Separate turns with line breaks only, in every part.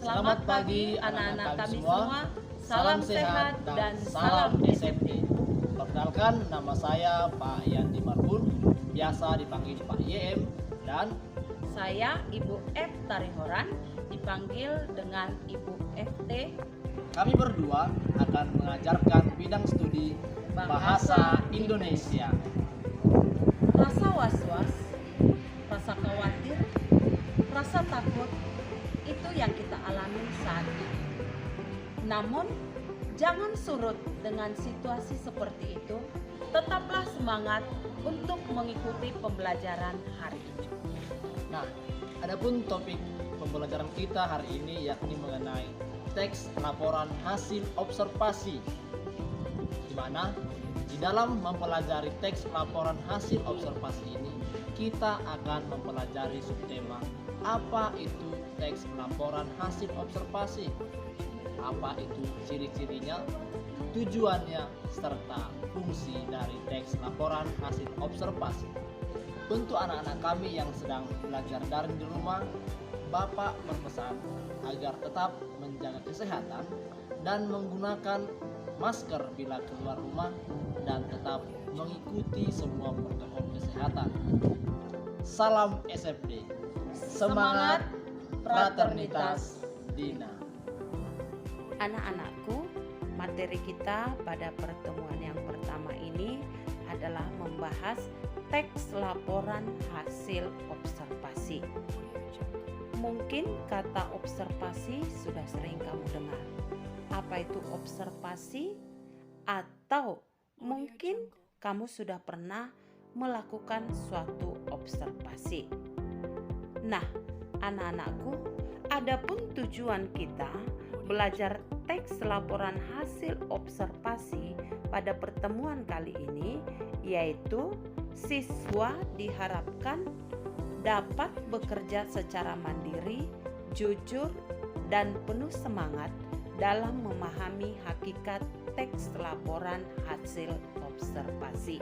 Selamat pagi anak-anak kami semua. Salam sehat dan salam SMP.
Perkenalkan, nama saya Pak Yandi Marbun, biasa dipanggil Pak YM, dan
Saya Ibu F. Tarihoran, dipanggil dengan Ibu FT.
kami berdua akan mengajarkan bidang studi Bahasa Indonesia.
Rasa was-was, rasa khawatir, rasa takut, itu yang kita alami saat ini. Namun, jangan surut dengan situasi seperti itu. Tetaplah semangat untuk mengikuti pembelajaran hari ini.
Nah, adapun topik pembelajaran kita hari ini yakni mengenai teks laporan hasil observasi, di mana di dalam mempelajari teks laporan hasil observasi ini kita akan mempelajari subtema apa itu teks laporan hasil observasi, apa itu ciri-cirinya, tujuannya, serta fungsi dari teks laporan hasil observasi. Untuk anak-anak kami yang sedang belajar daring di rumah, Bapak berpesan agar tetap menjaga kesehatan dan menggunakan masker bila keluar rumah dan tetap mengikuti semua protokol kesehatan. Salam SFD. Semangat fraternitas Dina.
Anak-anakku, materi kita pada pertemuan yang pertama ini adalah membahas teks laporan hasil observasi. Mungkin kata observasi sudah sering kamu dengar. Apa itu observasi? Atau mungkin kamu sudah pernah melakukan suatu observasi. Nah, anak-anakku, adapun tujuan kita belajar teks laporan hasil observasi pada pertemuan kali ini, yaitu siswa diharapkan dapat bekerja secara mandiri, jujur, dan penuh semangat dalam memahami hakikat teks laporan hasil observasi.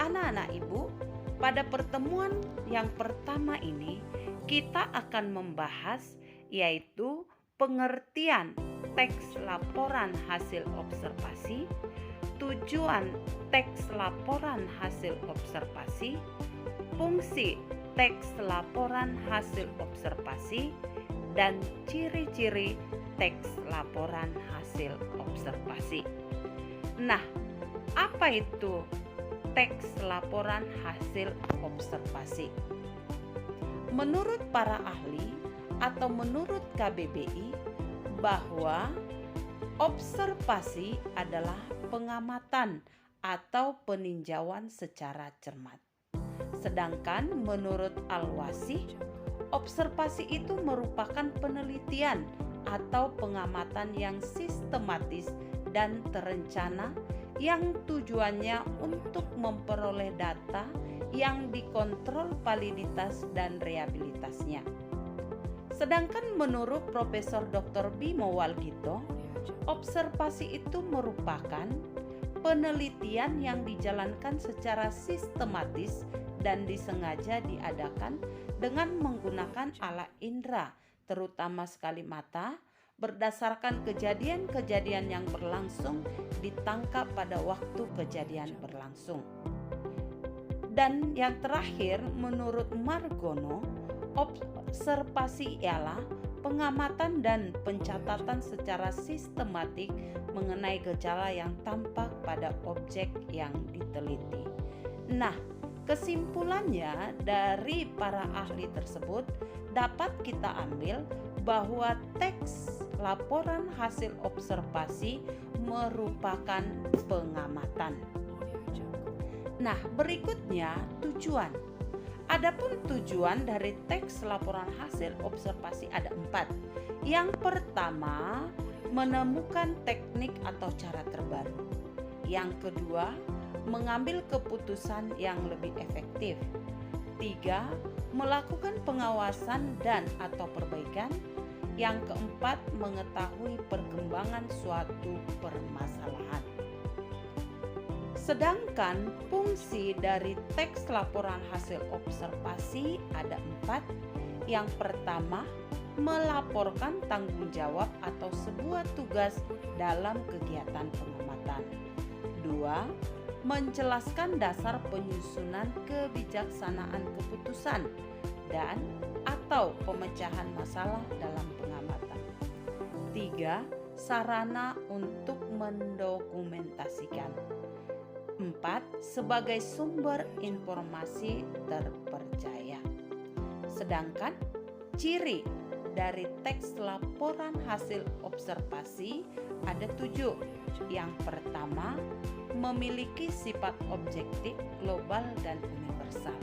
Anak-anak ibu, pada pertemuan yang pertama ini kita akan membahas yaitu pengertian teks laporan hasil observasi, tujuan teks laporan hasil observasi, fungsi teks laporan hasil observasi, dan ciri-ciri teks laporan hasil observasi. Nah, apa itu teks laporan hasil observasi? Menurut para ahli atau menurut KBBI, bahwa observasi adalah pengamatan atau peninjauan secara cermat. Sedangkan menurut Al-Wasih, observasi itu merupakan penelitian atau pengamatan yang sistematis dan terencana yang tujuannya untuk memperoleh data yang dikontrol validitas dan realitasnya. Sedangkan menurut Profesor Dr. Bimo Walgito, observasi itu merupakan penelitian yang dijalankan secara sistematis dan disengaja diadakan dengan menggunakan alat indera, terutama sekali mata, berdasarkan kejadian-kejadian yang berlangsung ditangkap pada waktu kejadian berlangsung. Dan yang terakhir, menurut Margono, observasi ialah pengamatan dan pencatatan secara sistematik mengenai gejala yang tampak pada objek yang diteliti. Nah, kesimpulannya dari para ahli tersebut dapat kita ambil bahwa teks laporan hasil observasi merupakan pengamatan. Nah, berikutnya tujuan. Adapun tujuan dari teks laporan hasil observasi ada 4. Yang pertama, menemukan teknik atau cara terbaru. Yang kedua, mengambil keputusan yang lebih efektif. 3, melakukan pengawasan dan atau perbaikan. Yang keempat, mengetahui perkembangan suatu permasalahan. Sedangkan fungsi dari teks laporan hasil observasi ada 4. Yang pertama,
melaporkan tanggung jawab atau sebuah tugas dalam kegiatan pengamatan. 2. Menjelaskan dasar penyusunan kebijaksanaan keputusan dan atau pemecahan masalah dalam pengamatan. 3. Sarana untuk mendokumentasikan. 4. Sebagai sumber informasi terpercaya. Sedangkan ciri dari teks laporan hasil observasi ada 7. Yang pertama, memiliki sifat objektif, global, dan universal.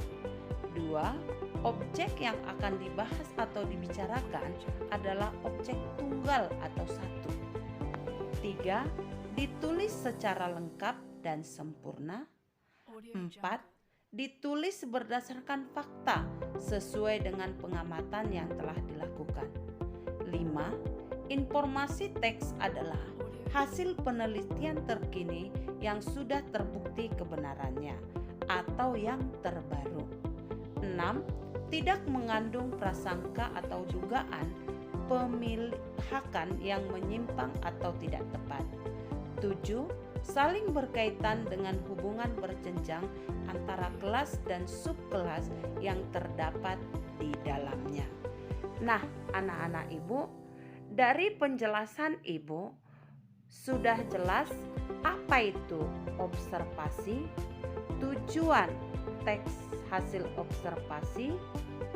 2. Objek yang akan dibahas atau dibicarakan adalah objek tunggal atau satu. 3. Ditulis secara lengkap dan sempurna. 4. Ditulis berdasarkan fakta sesuai dengan pengamatan yang telah dilakukan. 5. Informasi teks adalah hasil penelitian terkini yang sudah terbukti kebenarannya atau yang terbaru. 6. Tidak mengandung prasangka atau dugaan pemihakan yang menyimpang atau tidak tepat. 7. Saling berkaitan dengan hubungan berjenjang antara kelas dan subkelas yang terdapat di dalamnya. Nah, anak-anak Ibu, dari penjelasan Ibu sudah jelas apa itu observasi, tujuan teks hasil observasi,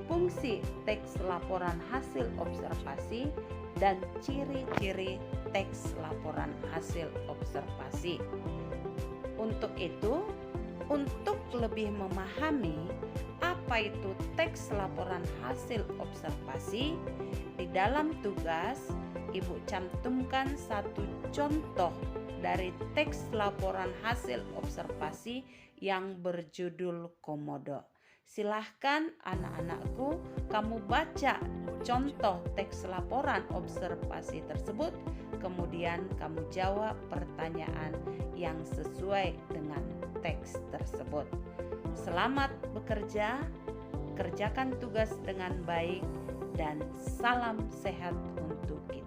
fungsi teks laporan hasil observasi, dan ciri-ciri teks laporan hasil observasi. Untuk itu, untuk lebih memahami apa itu teks laporan hasil observasi, di dalam tugas Ibu cantumkan satu contoh dari teks laporan hasil observasi yang berjudul Komodo. Silahkan anak-anakku, kamu baca contoh teks laporan observasi tersebut, kemudian kamu jawab pertanyaan yang sesuai dengan teks tersebut. Selamat bekerja, kerjakan tugas dengan baik, dan salam sehat untuk kita.